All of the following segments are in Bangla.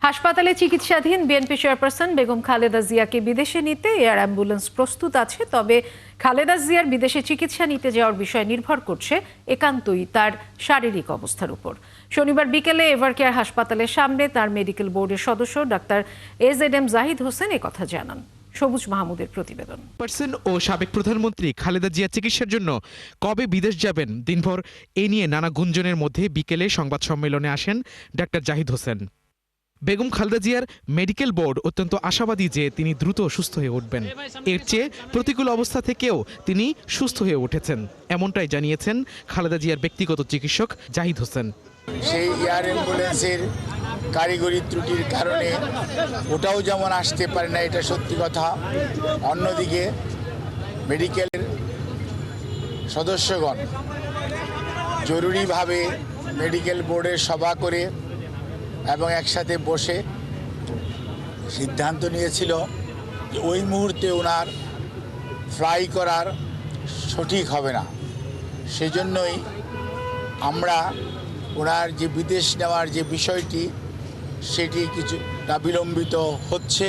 হাসপাতালে চিকিৎসাধীন বিএনপি চেয়ারপারসন বেগম খালেদা জিয়াকে বিদেশে নিতে এয়ার অ্যাম্বুলেন্স প্রস্তুত আছে। তবে খালেদা জিয়ার বিদেশে চিকিৎসা নিতে যাওয়ার বিষয় নির্ভর করছে একান্তই তার শারীরিক অবস্থার উপর। শনিবার বিকেলে এভারকেয়ার হাসপাতালের সামনে তার মেডিকেল বোর্ডের সদস্য ডাক্তার AZM জাহিদ হোসেন একথা জানান। সবুজ মাহমুদের প্রতিবেদন। পারসন ও সাবেক প্রধানমন্ত্রী খালেদা জিয়া চিকিৎসার জন্য কবে বিদেশ যাবেন দিনভর এ নিয়ে নানা গুঞ্জনের মধ্যে বিকেলে সংবাদ সম্মেলনে আসেন ডাক্তার জাহিদ হোসেন। বেগম খালেদা জিয়ার মেডিকেল বোর্ড অত্যন্ত আশাবাদী যে তিনি দ্রুত সুস্থ হয়ে উঠবেন। এর চেয়ে প্রতিকূল অবস্থা থেকেও তিনি সুস্থ হয়ে উঠেছেন, এমনটাই জানিয়েছেন খালেদা জিয়ার ব্যক্তিগত চিকিৎসক জাহিদ হোসেন। সেই এয়ার অ্যাম্বুলেন্সের কারিগরি ত্রুটির কারণে ওটাও যেমন আসতে পারে না, এটা সত্যি কথা। অন্যদিকে মেডিকেলের সদস্যগণ জরুরিভাবে মেডিকেল বোর্ডের সভা করে এবং একসাথে বসে সিদ্ধান্ত নিয়েছিল যে ওই মুহূর্তে ওনার ফ্লাই করার সঠিক হবে না। সেজন্যই আমরা ওনার যে বিদেশ নেওয়ার যে বিষয়টি সেটি কিছুটা বিলম্বিত হচ্ছে।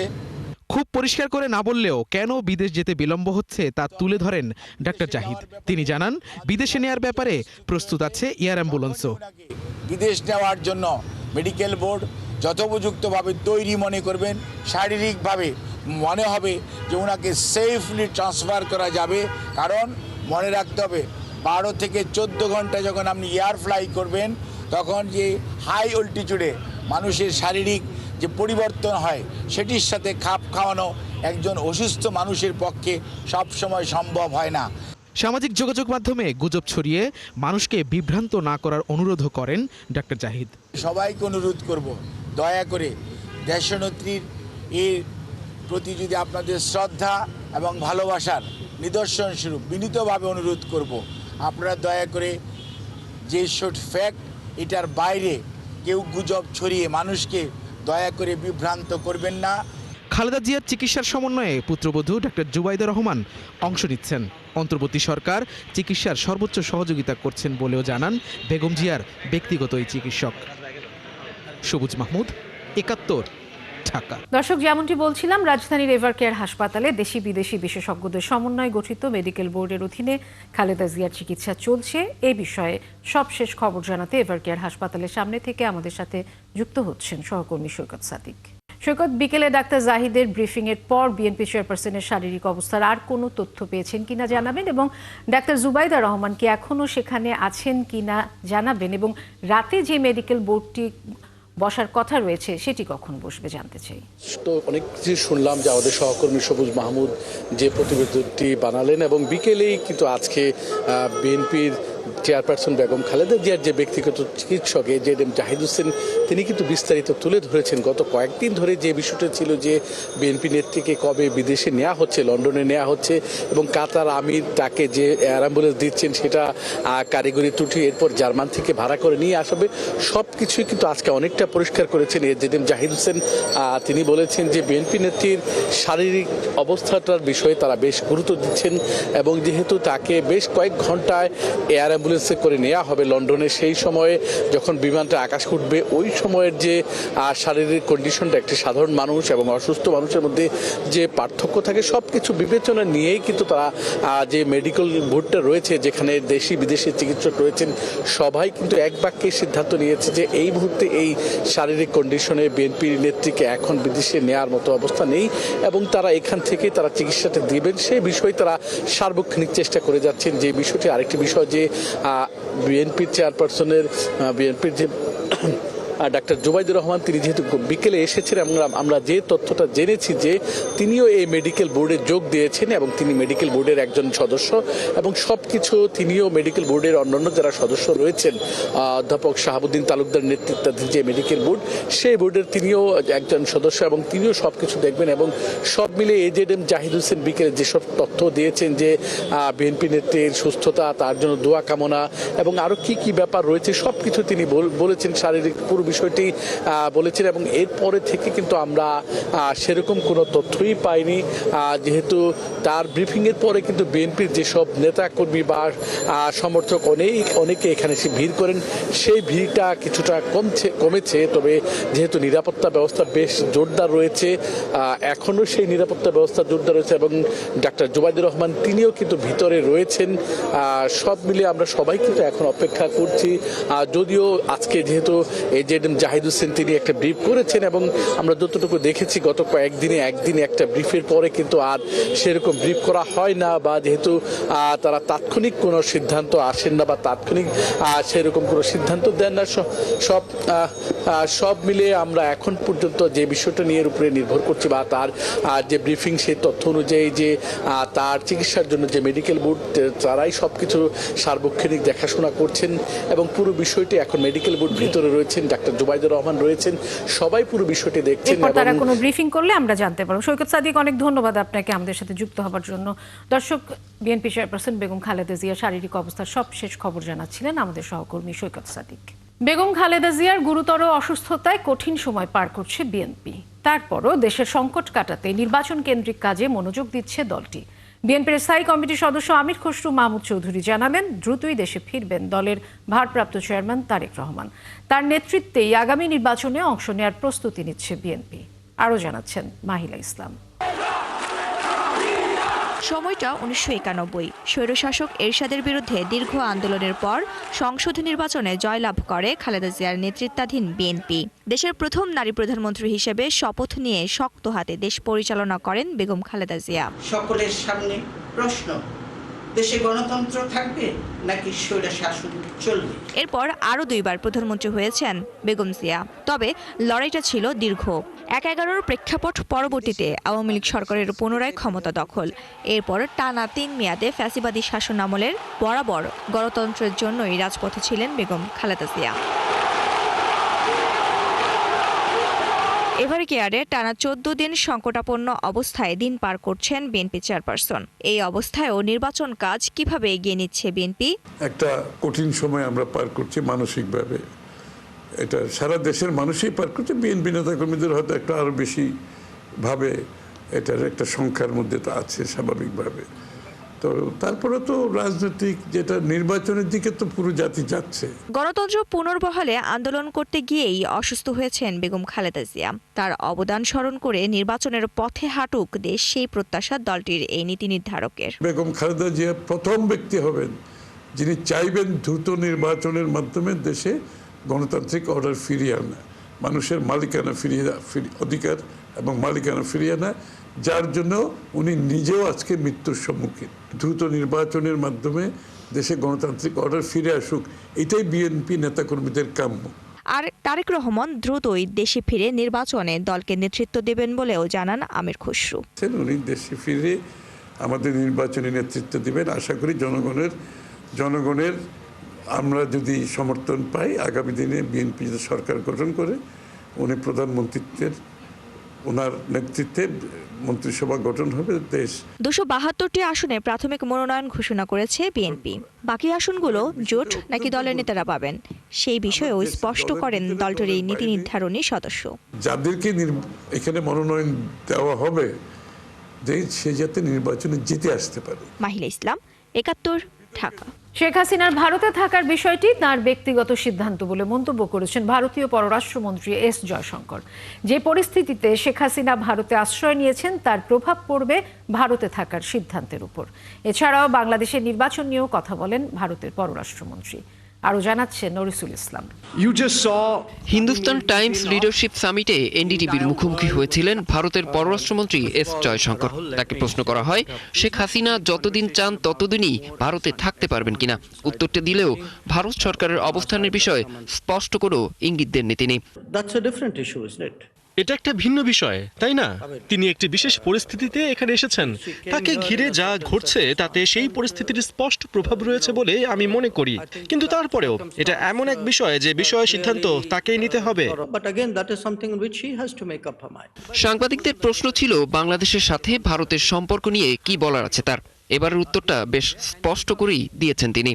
খুব পরিষ্কার করে না বললেও কেন বিদেশ যেতে বিলম্ব হচ্ছে তা তুলে ধরেন ডাক্তার জাহিদ। তিনি জানান, বিদেশে নেয়ার ব্যাপারে প্রস্তুত আছে এয়ার অ্যাম্বুলেন্সও। বিদেশ নেওয়ার জন্য মেডিকেল বোর্ড যথোপযুক্তভাবে তৈরি মনে করবেন, শারীরিকভাবে মনে হবে যে ওনাকে সেফলি ট্রান্সফার করা যাবে। কারণ মনে রাখতে হবে 12 থেকে 14 ঘন্টা যখন আপনি এয়ার ফ্লাই করবেন তখন যে হাই অল্টিটিউডে মানুষের শারীরিক যে পরিবর্তন হয় সেটির সাথে খাপ খাওয়ানো একজন অসুস্থ মানুষের পক্ষে সবসময় সম্ভব হয় না। সামাজিক যোগাযোগ মাধ্যমে গুজব ছড়িয়ে মানুষকে বিভ্রান্ত না করার অনুরোধও করেন ডাক্তার জাহিদ। সবাইকে অনুরোধ করব, দয়া করে দেশনেত্রীর এর প্রতি যদি আপনাদের শ্রদ্ধা এবং ভালোবাসার নিদর্শন স্বরূপ বিনীতভাবে অনুরোধ করব, আপনারা দয়া করে যে শর্ট ফ্যাক্ট এটার বাইরে কেউ গুজব ছড়িয়ে মানুষকে দয়া করে বিভ্রান্ত করবেন না। খালেদা জিয়ার চিকিৎসার সমন্বয়ে পুত্রবধূ ডাক্তার জুবাইদা রহমান অংশ নিচ্ছেন। অন্তর্বর্তী সরকার চিকিৎসার সর্বোচ্চ সহযোগিতা করছেন বলেও জানান বেগম জিয়ার ব্যক্তিগত এই চিকিৎসক। সবুজ মাহমুদ, ৭১, ঢাকা। দর্শক, যেমনটি বলছিলাম, রাজধানীর এভারকেয়ার হাসপাতালে দেশি বিদেশি বিশেষজ্ঞদের সমন্বয়ে গঠিত মেডিকেল বোর্ডের অধীনে খালেদা জিয়ার চিকিৎসা চলছে। এ বিষয়ে সবশেষ খবর জানাতে এভারকেয়ার হাসপাতালের সামনে থেকে আমাদের সাথে যুক্ত হচ্ছেন সহকর্মী সৈকত সাদিক। সৈকত, বিকেলে ডাক্তার জাহিদের ব্রিফিং এর পর বিএনপি চেয়ারপারসনের শারীরিক অবস্থার আর কোনো তথ্য পেয়েছেন কিনা জানাবেন, এবং ডাক্তার জুবাইদা রহমান কি এখনো সেখানে আছেন কিনা জানাবেন, এবং রাতে যে মেডিকেল বোর্ডটি বসার কথা রয়েছে সেটি কখন বসবে জানতে চাই। তো অনেক কিছু শুনলাম যে আমাদের সহকর্মী সবুজ মাহমুদ যে প্রতিবেদনটি বানালেন, এবং বিকেলেই কিন্তু আজকে বিএনপির চেয়ারপারসন বেগম খালেদা জিয়ার যে ব্যক্তিগত চিকিৎসক AZM জাহিদ হোসেন তিনি কিন্তু বিস্তারিত তুলে ধরেছেন। গত কয়েকদিন ধরে যে বিষয়টা ছিল যে বিএনপি নেত্রীকে কবে বিদেশে নেওয়া হচ্ছে, লন্ডনে নেওয়া হচ্ছে, এবং কাতার আমির তাকে যে এয়ার অ্যাম্বুলেন্স দিচ্ছেন সেটা কারিগরি ত্রুটি, এরপর জার্মান থেকে ভাড়া করে নিয়ে আসবে, সব কিছুই কিন্তু আজকে অনেকটা পরিষ্কার করেছেন AZM জাহিদ হোসেন। তিনি বলেছেন যে বিএনপি নেত্রীর শারীরিক অবস্থাটার বিষয়ে তারা বেশ গুরুত্ব দিচ্ছেন, এবং যেহেতু তাকে বেশ কয়েক ঘন্টায় এয়ার অ্যাম্বুলেন্সে করে নেওয়া হবে লন্ডনে, সেই সময়ে যখন বিমানটা আকাশে উঠবে ওই সময়ের যে শারীরিক কন্ডিশনটা একটি সাধারণ মানুষ এবং অসুস্থ মানুষের মধ্যে যে পার্থক্য থাকে সব কিছু বিবেচনা নিয়েই কিন্তু তারা যে মেডিকেল বোর্ডটা রয়েছে যেখানে দেশি বিদেশি চিকিৎসক রয়েছেন সবাই কিন্তু এক বাক্যে সিদ্ধান্ত নিয়েছে যে এই মুহূর্তে এই শারীরিক কন্ডিশনে বিএনপি নেত্রীকে এখন বিদেশে নেওয়ার মতো অবস্থা নেই, এবং তারা এখান থেকে তারা চিকিৎসাটা দিবেন সেই বিষয়ে তারা সার্বক্ষণিক চেষ্টা করে যাচ্ছেন। যে বিষয়টি আরেকটি বিষয় যে বিএনপির চেয়ারপারসনের বিএনপির যে ডাক্তার জুবাইদুর রহমান তিনি যেহেতু বিকেলে এসেছেন, এবং আমরা যে তথ্যটা জেনেছি যে তিনিও এই মেডিকেল বোর্ডে যোগ দিয়েছেন এবং তিনি মেডিকেল বোর্ডের একজন সদস্য, এবং সব কিছু তিনিও মেডিকেল বোর্ডের অন্যান্য যারা সদস্য রয়েছেন অধ্যাপক শাহাবুদ্দিন তালুকদার নেতৃত্বাধীন যে মেডিকেল বোর্ড সেই বোর্ডের তিনিও একজন সদস্য, এবং তিনিও সব কিছু দেখবেন। এবং সব মিলে AZM জাহিদ হোসেন বিকেলে যেসব তথ্য দিয়েছেন যে বিএনপি নেত্রীর সুস্থতা, তার জন্য দোয়া কামনা এবং আরও কি কি ব্যাপার রয়েছে সব কিছু তিনি বলেছেন। শারীরিক পুরো বিষয়টি বলেছেন এবং এরপরে থেকে কিন্তু আমরা সেরকম কোনো তথ্যই পাইনি, যেহেতু তার ব্রিফিংয়ের পরে কিন্তু বিএনপির যেসব নেতাকর্মী বা সমর্থক অনেকে এখানে এসে ভিড় করেন, সেই ভিড়টা কিছুটা কমেছে। তবে যেহেতু নিরাপত্তা ব্যবস্থা বেশ জোরদার রয়েছে, এখনও সেই নিরাপত্তা ব্যবস্থা জোরদার রয়েছে এবং ডাক্তার জুবাইদুর রহমান তিনিও কিন্তু ভিতরে রয়েছেন। সব মিলিয়ে আমরা সবাই কিন্তু এখন অপেক্ষা করছি, যদিও আজকে যেহেতু এজেড জাহিদ হোসেন তিনি একটা ব্রিফ করেছেন এবং আমরা যতটুকু দেখেছি গত কয়েকদিনে একটা ব্রিফের পরে কিন্তু আর সেরকম ব্রিফ করা হয় না, বা যেহেতু তারা তাৎক্ষণিক কোনো সিদ্ধান্ত আসেন না বা তাৎক্ষণিক সেরকম কোনো সিদ্ধান্ত দেন না। সব মিলিয়ে আমরা এখন পর্যন্ত যে বিষয়টা নিয়ে উপরে নির্ভর করছি বা তার যে ব্রিফিং সেই তথ্য অনুযায়ী যে তার চিকিৎসার জন্য যে মেডিকেল বোর্ড তারাই সবকিছু সার্বক্ষণিক দেখাশোনা করছেন এবং পুরো বিষয়টি এখন মেডিকেল বোর্ড ভিতরে রয়েছেন, ডাক্তার জুবাইদুর রহমান রয়েছেন, সবাই পুরো বিষয়টি দেখছেন। তারা কোনো ব্রিফিং করলে আমরা জানতে পারবো। সৈকত সাদিক, অনেক ধন্যবাদ আপনাকে আমাদের সাথে যুক্ত হবার জন্য। দর্শক, বিএনপি চেয়ারপারসন বেগম খালেদা জিয়ার শারীরিক অবস্থার সবশেষ খবর জানাচ্ছিলেন আমাদের সহকর্মী সৈকত সাদিক। বেগম খালেদা জিয়ার গুরুতর অসুস্থতায় কঠিন সময় পার করছে বিএনপি। তারপরও দেশের সংকট কাটাতে নির্বাচন কেন্দ্রিক কাজে মনোযোগ দিচ্ছে দলটি। বিএনপির স্থায়ী কমিটির সদস্য আমির খসরু মাহমুদ চৌধুরী জানালেন, দ্রুতই দেশে ফিরবেন দলের ভারপ্রাপ্ত চেয়ারম্যান তারেক রহমান। তার নেতৃত্বেই আগামী নির্বাচনে অংশ নেওয়ার প্রস্তুতি নিচ্ছে বিএনপি। আরও জানাচ্ছেন মাহিলা ইসলাম। সময়টা 1991। স্বৈরশাসক এরশাদের বিরুদ্ধে দীর্ঘ আন্দোলনের পর সংসদ নির্বাচনে জয়লাভ করে খালেদা জিয়ার নেতৃত্বাধীন বিএনপি। দেশের প্রথম নারী প্রধানমন্ত্রী হিসেবে শপথ নিয়ে শক্ত হাতে দেশ পরিচালনা করেন বেগম খালেদা জিয়া। সকলের সামনে প্রশ্ন, দেশে গণতন্ত্র থাকবে নাকি স্বৈরশাসন চলবে? এরপর আরও 2 বার প্রধানমন্ত্রী হয়েছেন বেগম জিয়া। তবে লড়াইটা ছিল দীর্ঘ। 11-11 প্রেক্ষাপট পরবর্তীতে আওয়ামী লীগ সরকারের পুনরায় ক্ষমতা দখল। এরপর টানা 3 মেয়াদে ফ্যাসিবাদী শাসন আমলের বরাবর গণতন্ত্রের জন্যই রাজপথে ছিলেন বেগম খালেদা জিয়া। এভার কেয়ারে টানা 14 দিন সংকটাপন্ন অবস্থায় দিন পার করছেন বিএনপি চেয়ারপারসন। এই অবস্থায়ও নির্বাচন কাজ কিভাবে এগিয়ে নিচ্ছে বিএনপি? একটা কঠিন সময় আমরা পার করছি মানসিকভাবে, এটা সারা দেশের মানুষই পার করছে। বিএনপি নেতাকর্মীদের হয়তো একটা আরো বেশি ভাবে এটার একটা সংখ্যার মধ্যে তো আছে স্বাভাবিকভাবে। তো তারপরে তো রাজনৈতিক যেটা নির্বাচনের দিকে তো পুরো জাতি যাচ্ছে। গণতন্ত্র পুনর্বহালে আন্দোলন করতে গিয়েই অসুস্থ হয়েছেন বেগম খালেদা জিয়া। তার অবদান স্মরণ করে নির্বাচনের পথে হাঁটুক দেশ, সেই প্রত্যাশা দলটির এই নীতি নির্ধারকের। বেগম খালেদা জিয়া প্রথম ব্যক্তি হবেন যিনি চাইবেন দ্রুত নির্বাচনের মাধ্যমে দেশে গণতান্ত্রিক অর্ডার ফিরিয়ে আনা, মানুষের মালিকানা অধিকার এবং মালিকানা ফিরিয়ে আনা, যার জন্য উনি নিজেও আজকে মৃত্যুর সম্মুখীন। দ্রুত নির্বাচনের মাধ্যমে দেশে গণতান্ত্রিক অর্ডার ফিরে আসুক, এটাই বিএনপি নেতাকর্মীদের কাম্য। আর তারেক রহমান দ্রুতই দেশে ফিরে নির্বাচনে দলকে নেতৃত্ব দেবেন বলেও জানান আমির খসরু। উনি দেশে ফিরে আমাদের নির্বাচনে নেতৃত্ব দেবেন। আশা করি জনগণের আমরা যদি সমর্থন পাই, আগামী দিনে বিএনপি যদি সরকার গঠন করে উনি প্রধানমন্ত্রীত্বের ওনার নেতৃত্বে মন্ত্রিসভা গঠন হবে। দেশ 272টি আসনে প্রাথমিক মনোনয়ন ঘোষণা করেছে বিএনপি। বাকি আসনগুলো জোট নাকি দলের নেতারা পাবেন, সেই বিষয়েও স্পষ্ট করেন দলটির এই নীতি নির্ধারণী সদস্য। যাদেরকে এখানে মনোনয়ন দেওয়া হবে সে যাতে নির্বাচনে জিতে আসতে পারে। মাহিলা ইসলাম, 71, ঢাকা। শেখ হাসিনার ভারতে থাকার বিষয়টি তার ব্যক্তিগত সিদ্ধান্ত বলে মন্তব্য করেছেন ভারতীয় পররাষ্ট্রমন্ত্রী এস জয়শঙ্কর। যে পরিস্থিতিতে শেখ হাসিনা ভারতে আশ্রয় নিয়েছেন তার প্রভাব পড়বে ভারতে থাকার সিদ্ধান্তের উপর। এছাড়াও বাংলাদেশের নির্বাচন নিয়েও কথা বলেন ভারতের পররাষ্ট্রমন্ত্রী। আরও জানাচ্ছেন নরিসুল ইসলাম। হিন্দুস্তান টাইমস লিডারশিপ সামিটে এনডিটিভির মুখোমুখি হয়েছিলেন ভারতের পররাষ্ট্রমন্ত্রী এস জয়শঙ্কর। তাকে প্রশ্ন করা হয়, শেখ হাসিনা যতদিন চান ততদিনই ভারতে থাকতে পারবেন কিনা। উত্তরটি দিলেও ভারত সরকারের অবস্থানের বিষয়ে স্পষ্ট কোনো ইঙ্গিত দেননি তিনি। এটা একটা ভিন্ন বিষয়, তাই না? তিনি একটি বিশেষ পরিস্থিতিতে এখানে এসেছেন। তাকে ঘিরে যা ঘটছে তাতে সেই পরিস্থিতির স্পষ্ট প্রভাব রয়েছে বলে আমি মনে করি। কিন্তু তারপরেও এটা এমন এক বিষয় যে বিষয়ে সিদ্ধান্ত তাকেই নিতে হবে। সাংবাদিকদের প্রশ্ন ছিল বাংলাদেশের সাথে ভারতের সম্পর্ক নিয়ে কি বলার আছে তার। এবারের উত্তরটা বেশ স্পষ্ট করেই দিয়েছেন তিনি।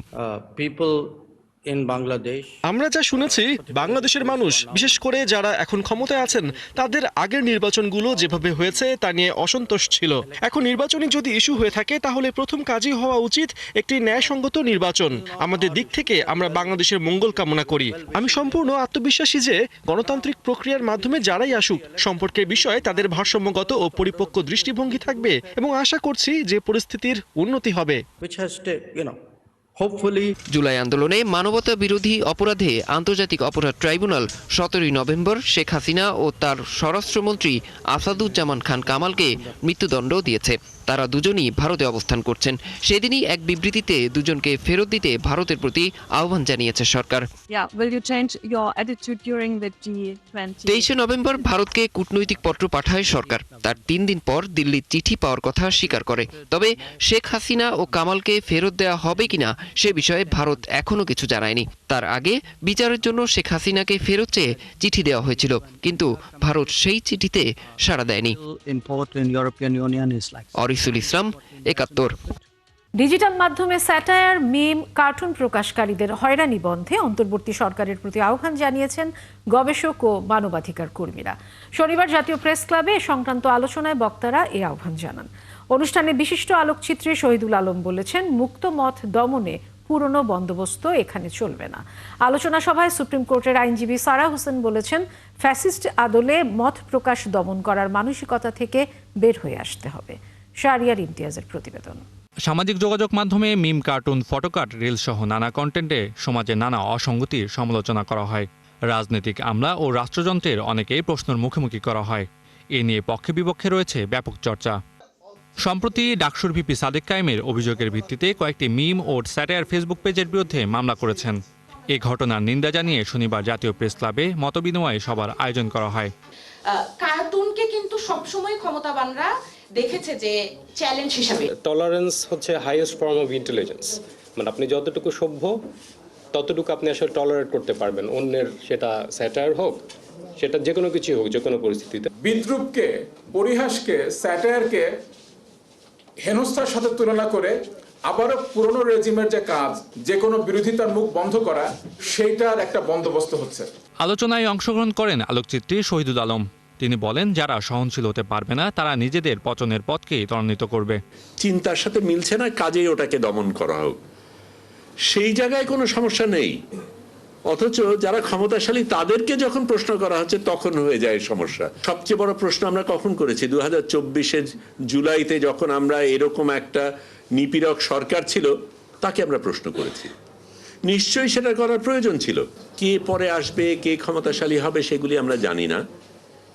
in Bangladesh. আমরা যা শুনেছি, বাংলাদেশের মানুষ, বিশেষ করে যারা এখন ক্ষমতায় আছেন, তাদের আগের নির্বাচনগুলো যেভাবে হয়েছে তা নিয়ে অসন্তোষ ছিল। এখন নির্বাচনী যদি ইস্যু হয়ে থাকে, তাহলে প্রথম কাজই হওয়া উচিত একটি ন্যায়সঙ্গত নির্বাচন। আমাদের দিক থেকে আমরা বাংলাদেশের মঙ্গল কামনা করি। আমি সম্পূর্ণ আত্মবিশ্বাসী যে গণতান্ত্রিক প্রক্রিয়ার মাধ্যমে যারাই আসুক, সম্পর্কের বিষয়ে তাদের ভারসাম্যগত ও পরিপক্ক দৃষ্টিভঙ্গি থাকবে এবং আশা করছি যে পরিস্থিতির উন্নতি হবে। Which has to, hopefully. July আন্দোলনে মানবতা বিরোধী অপরাধে আন্তর্জাতিক অপরাধ ট্রাইব্যুনাল 17 নভেম্বর শেখ হাসিনা ও তার স্বরাষ্ট্রমন্ত্রী আসাদুজ্জামান খান কামালকে মৃত্যুদণ্ড দিয়েছে। তারা দুজনই ভারতে অবস্থান করছেন। সেদিনই এক বিবৃতিতে দুজনকে ফেরত দিতে ভারতের প্রতি আহ্বান জানিয়েছে সরকার। 23 নভেম্বর ভারতকে কূটনৈতিক পত্র পাঠায় সরকার। তার 3 দিন পর দিল্লির চিঠি পাওয়ার কথা স্বীকার করে। তবে শেখ হাসিনা ও কামালকে ফেরত দেওয়া হবে কিনা সে বিষয়ে ভারত এখনো কিছু জানায়নি। তার আগে বিচারের জন্য শেখ হাসিনাকে ফেরত চেয়ে চিঠি দেওয়া হয়েছিল, কিন্তু ভারত সেই চিঠিতে সাড়া দেয়নি। অরিসুল ইসলাম, ৭১। ডিজিটাল মাধ্যমে স্যাটায়ার, মিম, কার্টুন প্রকাশকারীদের হয়রানি বন্ধে অন্তর্বর্তী সরকারের প্রতি আহ্বান জানিয়েছেন গবেষক ও মানবাধিকার কর্মীরা। শনিবার জাতীয় প্রেস ক্লাবে এ সংক্রান্ত আলোচনায় বক্তারা এই আহ্বান জানান। অনুষ্ঠানে বিশিষ্ট আলোকচিত্রী শহীদুল আলম বলেছেন, মুক্ত মত দমনে পুরনো বন্দোবস্ত এখানে চলবে না। আলোচনা সভায় সুপ্রিম কোর্টের আইনজীবী সারা হোসেন বলেছেন, ফ্যাসিস্ট আদলে মত প্রকাশ দমন করার মানসিকতা থেকে বের হয়ে আসতে হবে। শাহরিয়ার ইমতিয়াজের প্রতিবেদন। সামাজিক যোগাযোগ মাধ্যমে মিম, কার্টুন, ফটোকার্ট, রিল সহ নানা কন্টেন্টে সমাজে নানা অসঙ্গতির সমালোচনা করা হয়। রাজনৈতিক আমলা ও রাষ্ট্রযন্ত্রের অনেকেই প্রশ্নের মুখোমুখি করা হয়। এ নিয়ে পক্ষে বিপক্ষে রয়েছে ব্যাপক চর্চা। সম্প্রতি ডাকসুর ভিপি সাদেক কায়েমের অভিযোগের ভিত্তিতে কয়েকটি মিম ও স্যাটায়ার ফেসবুক পেজের বিরুদ্ধে মামলা করেছেন। এ ঘটনার নিন্দা জানিয়ে শনিবার জাতীয় প্রেস ক্লাবে মতবিনিময় সভার আয়োজন করা হয়। কার্টুনকে কিন্তু সবসময় ক্ষমতাবানরা দেখেছে যে চ্যালেঞ্জ হিসাবে। টলারেন্স হচ্ছে হাইয়েস্ট ফর্ম অফ ইন্টেলিজেন্স। মানে আপনি যতটুকু সভ্য ততটুকু আপনি আসলে টলারেট করতে পারবেন, অন্যের সেটা স্যাটায়ার হোক, সেটা যে কোনো কিছু হোক, যে কোনো পরিস্থিতিতে। বিদ্রূপকে, পরিহাসকে, স্যাটায়ারকে হেনস্থার সাথে তুলনা করে আবারও পুরনো রেজিমের যে কাজ, যে কোনো বিরোধিতার মুখ বন্ধ করা, সেইটার একটা বন্দোবস্ত হচ্ছে। আলোচনায় অংশগ্রহণ করেন আলোকচিত্রী শহীদুল আলম। তিনি বলেন, যারা সহনশীল হতে পারবে না তারা নিজেদের পতনের পথকেই ত্বরান্বিত করবে। চিন্তার সাথে মিলছে না, কাজেই ওটাকে দমন করা হোক, সেই জায়গায় কোনো সমস্যা নেই। অথচ যারা ক্ষমতাশালী তাদেরকে যখন প্রশ্ন করা হচ্ছে তখন হয়ে যায় সমস্যা। সবচেয়ে বড় প্রশ্ন আমরা কখন করেছি? 2024-এর জুলাইতে, যখন আমরা এরকম একটা নিপীড়ক সরকার ছিল তাকে আমরা প্রশ্ন করেছি। নিশ্চয়ই সেটা করার প্রয়োজন ছিল। কে পরে আসবে, কে ক্ষমতাশালী হবে সেগুলি আমরা জানি না,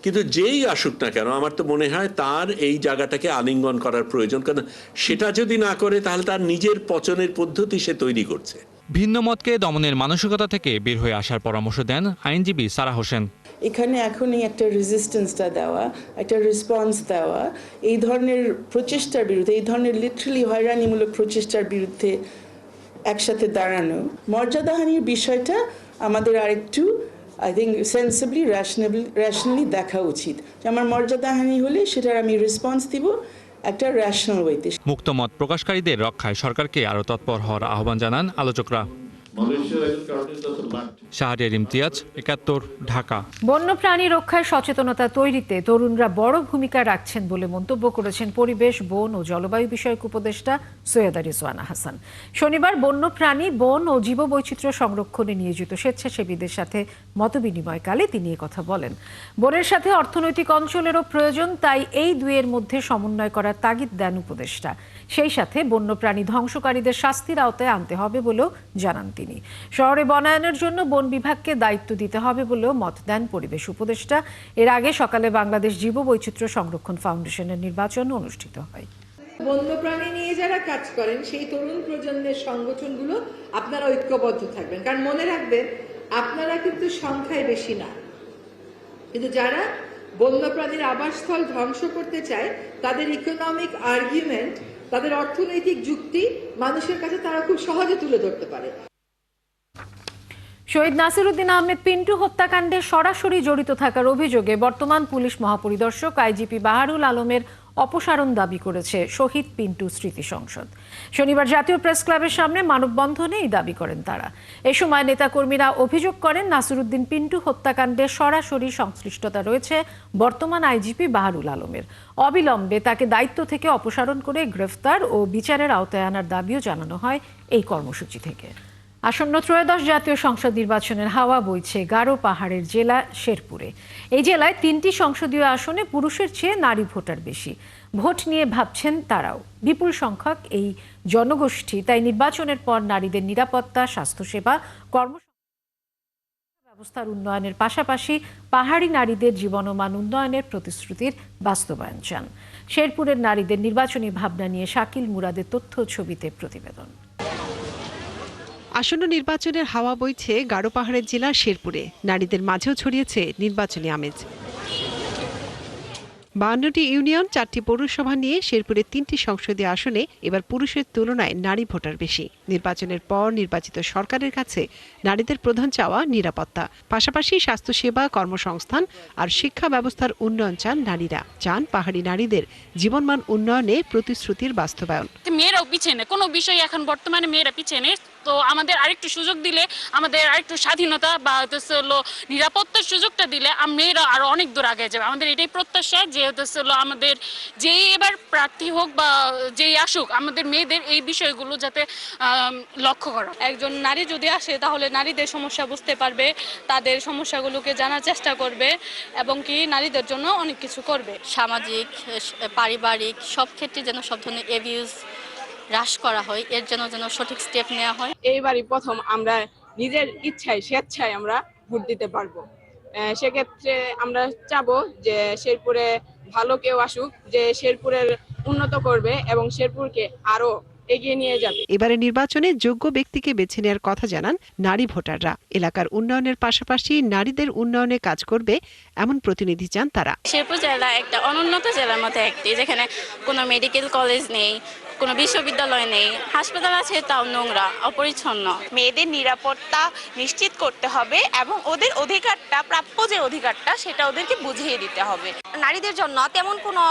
কিন্তু যেই আসুক না কেন আমার তো মনে হয় তার এই জায়গাটাকে আলিঙ্গন করার প্রয়োজন। কারণ সেটা যদি না করে তাহলে তার নিজের পচনের পদ্ধতি সে তৈরি করছে। ভিন্ন মতকে দমনের মানসিকতা থেকে বের হয়ে আসার পরামর্শ দেন আইনজীবী সারা হোসেন। এখানে এখনই একটা রেজিস্ট্যান্সটা দেওয়া, একটা রেসপন্স দেওয়া, এই ধরনের প্রচেষ্টার বিরুদ্ধে, এই ধরনের লিটারালি হয়রানিমূলক প্রচেষ্টার বিরুদ্ধে একসাথে দাঁড়ানো, মর্যাদাহানির বিষয়টা আমাদের আরেকটু আই থিঙ্ক সেন্সিবলি, র্যাশনালি দেখা উচিত। আমার মর্যাদাহানি হলে সেটার আমি রেসপন্স দিব একটা র্যাশনাল ওয়েতে। মুক্তমত প্রকাশকারীদের রক্ষায় সরকারকে আরও তৎপর হওয়ার আহ্বান জানান আলোচকরা। শাহরিয়ার ইমতিয়াজ, ৭১, ঢাকা। বন্যপ্রাণী রক্ষায় সচেতনতা তৈরিতে তরুণরা বড় ভূমিকা রাখছেন বলে মন্তব্য করেছেন পরিবেশ, বন ও জলবায়ু বিষয়ক উপদেষ্টা সৈয়দা রিজওয়ানা হাসান। শনিবার বন্যপ্রাণী, বন ও জীববৈচিত্র্য সংরক্ষণে নিয়োজিত স্বেচ্ছাসেবীদের সাথে মতবিনিময়কালে তিনি কথা বলেন। বনের সাথে অর্থনৈতিক অঞ্চলেরও প্রয়োজন, তাই এই দুয়ের মধ্যে সমন্বয় করার তাগিদ দেন উপদেষ্টা। সেই সাথে বন্যপ্রাণী ধ্বংসকারীদের শাস্তির আওতায় আনতে হবে বলেও জানান তিনি। শহরে বনায়নের জন্য বন বিভাগকে দায়িত্ব দিতে হবে বলেও মত দেন পরিবেশ উপদেষ্টা। এর আগে সকালে বাংলাদেশ জীববৈচিত্র্য সংরক্ষণ ফাউন্ডেশনের নির্বাচন অনুষ্ঠিত হয়। বন্যপ্রাণী নিয়ে যারা কাজ করেন সেই তরুণ প্রজন্মের সংগঠনগুলো আপনারা ঐক্যবদ্ধ থাকবেন, কারণ মনে রাখবেন আপনারা কিন্তু সংখ্যায় বেশি না, কিন্তু যারা বন্যপ্রাণীর আবাসস্থল ধ্বংস করতে চায় তাদের ইকোনমিক আর্গুমেন্ট, তাদের অর্থনৈতিক যুক্তি মানুষের কাছে তারা খুব সহজে তুলে ধরতে পারে। শহীদ নাসিরউদ্দিন আহমেদ পিন্টু হত্যাকাণ্ডে সরাসরি জড়িত থাকার অভিযোগে বর্তমান পুলিশ মহাপরিদর্শক আইজিপি বাহারুল আলমের অপসারণ দাবি করেছে শহীদ পিন্টু স্মৃতি সংসদ। শনিবার জাতীয় প্রেস ক্লাবের সামনে মানববন্ধনে এই দাবি করেন তারা। এ সময় নেতাকর্মীরা অভিযোগ করেন নাসিরউদ্দিন পিন্টু হত্যাকাণ্ডে সরাসরি সংশ্লিষ্টতা রয়েছে বর্তমান আইজিপি বাহারুল আলমের। অবিলম্বে তাকে দায়িত্ব থেকে অপসারণ করে গ্রেফতার ও বিচারের আওতায় আনার দাবিও জানানো হয় এই কর্মসূচি থেকে। আসন্ন ত্রয়োদশ জাতীয় সংসদ নির্বাচনের হাওয়া বইছে গারো পাহাড়ের জেলা শেরপুরে। এই জেলায় 3টি সংসদীয় আসনে পুরুষের চেয়ে নারী ভোটার বেশি। ভোট নিয়ে ভাবছেন তারাও। বিপুল সংখ্যক এই জনগোষ্ঠী তাই নির্বাচনের পর নারীদের নিরাপত্তা, স্বাস্থ্যসেবা, ব্যবস্থার উন্নয়নের পাশাপাশি পাহাড়ি নারীদের জীবনমান উন্নয়নের প্রতিশ্রুতির বাস্তবায়ন চান। শেরপুরের নারীদের নির্বাচনী ভাবনা নিয়ে শাকিল মুরাদের তথ্য ছবিতে প্রতিবেদন। আসন্ন নির্বাচনের হাওয়া বইছে গারো পাহাড়ের জেলা শেরপুরে। নারীদের মাঝেও ছড়িয়েছে নির্বাচনী আমেজ। 52টি ইউনিয়ন, 4টি পৌরসভা নিয়ে শেরপুরে 3টি সংসদীয় আসনে এবার পুরুষের তুলনায় নারী ভোটার বেশি। নির্বাচনের পর নির্বাচিত সরকারের কাছে নারীদের প্রধান চাওয়া নিরাপত্তা, পাশাপাশি স্বাস্থ্যসেবা, কর্মসংস্থান আর শিক্ষা ব্যবস্থার উন্নয়ন চান নারীরা। চান পাহাড়ি নারীদের জীবনমান উন্নয়নে প্রতিশ্রুতির বাস্তবায়ন। মেয়েরাও পিছনে, কোনো বিষয় এখন বর্তমানে মেয়েরা পিছনে, তো আমাদের আরেকটু সুযোগ দিলে, আমাদের আরেকটু স্বাধীনতা বা নিরাপত্তার সুযোগটা দিলে মেয়েরা আরো অনেক দূর আগে যাবে। আমাদের এটাই প্রত্যাশা যে আমাদের যেই এবার প্রার্থী হোক বা যেই আসুক, আমাদের মেয়েদের এই বিষয়গুলো যাতে লক্ষ্য করা। একজন নারী যদি আসে তাহলে নারীদের সমস্যা বুঝতে পারবে, তাদের সমস্যাগুলোকে জানার চেষ্টা করবে এবং কি নারীদের জন্য অনেক কিছু করবে। সামাজিক, পারিবারিক সব ক্ষেত্রে যেন সব ধরনের অ্যাবিউজ হ্রাস করা হয়, এর জন্য যেন সঠিক স্টেপ নেওয়া হয়। এইবারই প্রথম আমরা নিজের ইচ্ছায়, স্বেচ্ছায় আমরা ভোট দিতে পারবো। সেক্ষেত্রে আমরা চাবো যে শেরপুরে ভালো কেউ আসুক, যে শেরপুরের উন্নত করবে এবং শেরপুরকে আরো এগিয়ে নিয়ে যাবে। এবারে নির্বাচনে যোগ্য ব্যক্তিকে বেছে নেওয়ার কথা জানান নারী ভোটাররা। এলাকার উন্নয়নের পাশাপাশি নারীদের উন্নয়নে কাজ করবে এমন প্রতিনিধি চান তারা। শেরপুর জেলা একটা অনুন্নত জেলার মধ্যে একটি, যেখানে কোনো মেডিকেল কলেজ নেই, কোনো বিশ্ববিদ্যালয় নেই, হাসপাতাল আছে তাও নোংরা, অপরিচ্ছন্ন। মেয়েদের নিরাপত্তা নিশ্চিত করতে হবে এবং ওদের অধিকারটা, প্রাপ্য যে অধিকারটা, সেটা ওদেরকে বুঝিয়ে দিতে হবে। নারীদের জন্য তেমন কোনো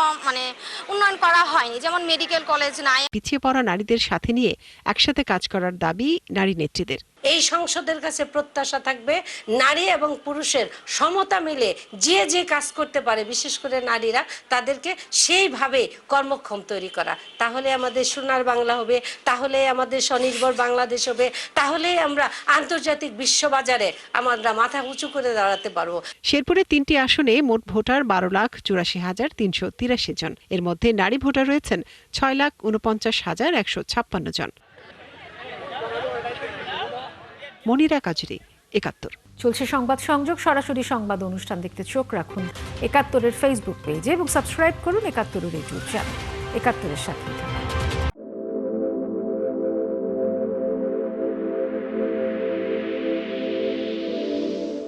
উন্নয়ন করা হয়নি, যেমন মেডিকেল কলেজ নাই। পিছিয়ে পড়া নারীদের সাথে নিয়ে একসাথে কাজ করার দাবি নারী নেত্রীদের। এই সংসদের কাছে প্রত্যাশা থাকবে নারী এবং পুরুষের সমতা মিলে যে যে কাজ করতে পারে, বিশেষ করে নারীরা, তাদেরকে সেইভাবে কর্মক্ষম তৈরি করা। তাহলে আমাদের সোনার বাংলা হবে, তাহলে আমাদের স্বনির্ভর বাংলাদেশ হবে, তাহলে আমরা আন্তর্জাতিক বিশ্ববাজারে আমরা মাথা উঁচু করে দাঁড়াতে পারবো। শেরপুরে 3টি আসনে মোট ভোটার 12,84,383 জন। এর মধ্যে নারী ভোটার রয়েছেন 6,49,156 জন। মনিরা কাজরি, 71। চলছে সংবাদ সংযোগ। সরাসরি সংবাদ অনুষ্ঠান দেখতে চোখ রাখুন 71-এর ফেসবুক পেজে এবং সাবস্ক্রাইব করুন 71-এর ইউটিউব চ্যানেল। 71-এর সাথে